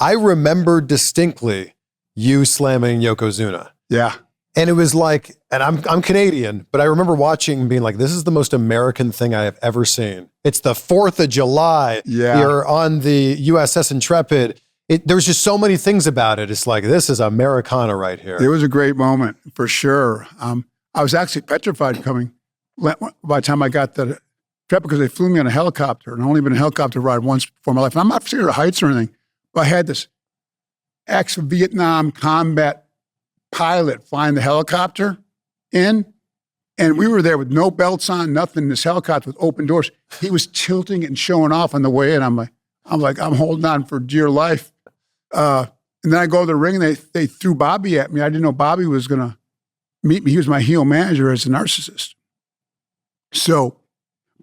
I remember distinctly you slamming Yokozuna. Yeah. And it was like, and I'm Canadian, but I remember watching and being like, this is the most American thing I have ever seen. It's the 4th of July. Yeah. You're on the U.S.S. Intrepid. There was just so many things about it. It's like, this is Americana right here. It was a great moment, for sure. I was actually petrified coming by the time I got the trip because they flew me on a helicopter, and I've only been in a helicopter ride once before in my life. And I'm not scared of heights or anything, but I had this ex-Vietnam combat pilot flying the helicopter in, and we were there with no belts on, nothing, in this helicopter with open doors. He was tilting and showing off on the way in. I'm holding on for dear life. And then I go to the ring, and they threw Bobby at me. I didn't know Bobby was going to meet me. He was my heel manager as a narcissist. So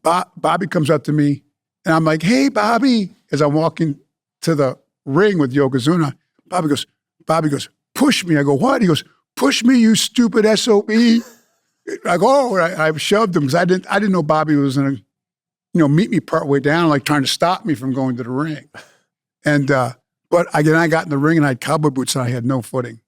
Bobby comes up to me, and I'm like, hey, Bobby, as I'm walking to the ring with Yokozuna. Bobby goes, push me. I go, what? He goes, push me, you stupid SOB. I go, oh, I shoved him because I didn't know Bobby was going to, meet me partway down, like trying to stop me from going to the ring. And, but I got in the ring and I had cowboy boots and I had no footing.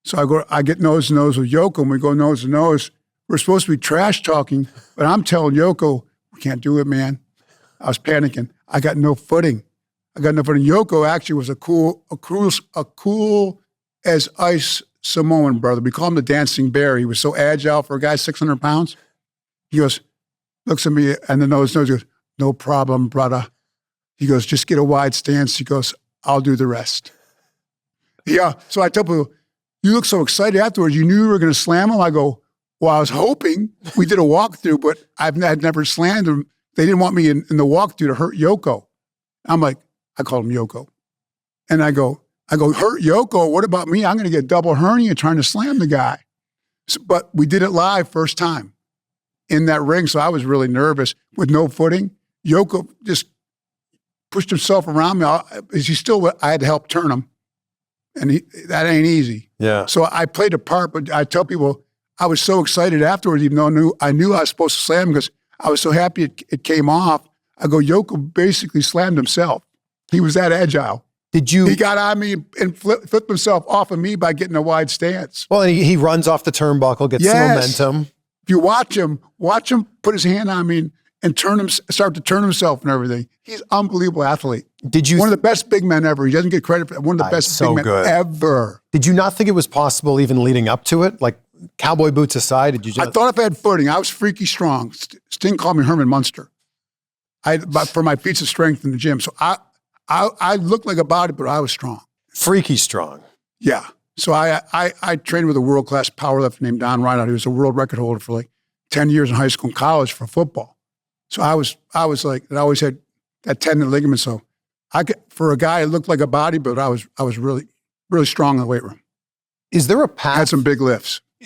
So I get nose to nose with Yoko, and we go nose to nose. We're supposed to be trash talking, but I'm telling Yoko, we can't do it, man. I was panicking. I got no footing. Yoko actually was a cool as ice Samoan brother. We call him the Dancing Bear. He was so agile for a guy 600 pounds. He goes, looks at me and the nose goes, no problem, brother. He goes, just get a wide stance. He goes, I'll do the rest. Yeah. So I tell people, you look so excited afterwards. You knew you were going to slam him? I go, well, I was hoping. We did a walkthrough, but I'd never slammed him. They didn't want me in the walkthrough to hurt Yoko. I'm like, I called him Yoko. And I go, hurt Yoko? What about me? I'm going to get double hernia trying to slam the guy. But we did it live first time in that ring, so I was really nervous with no footing. Yoko just pushed himself around me. I had to help turn him. And that ain't easy. Yeah. So I played a part, but I tell people I was so excited afterwards, even though I knew I was supposed to slam him because I was so happy it came off. I go, Yoko basically slammed himself. He was that agile. He got on me and flipped himself off of me by getting a wide stance. Well, he runs off the turnbuckle, gets some momentum. If you watch him put his hand on me and start to turn himself and everything. He's an unbelievable athlete. One of the best big men ever. He doesn't get credit for that. One of the best big men ever. Did you not think it was possible even leading up to it? Like cowboy boots aside, did you just... I thought if I had footing, I was freaky strong. Sting called me Herman Munster. For my feats of strength in the gym. So I looked like a body, but I was strong. Freaky strong. Yeah. So I trained with a world-class powerlifter named Don Reinhardt. He was a world record holder for like 10 years in high school and college for football. So I was like, I always had that tendon ligament. So for a guy that looked like a bodybuilder, I was really, really strong in the weight room. Is there a path? I had some big lifts.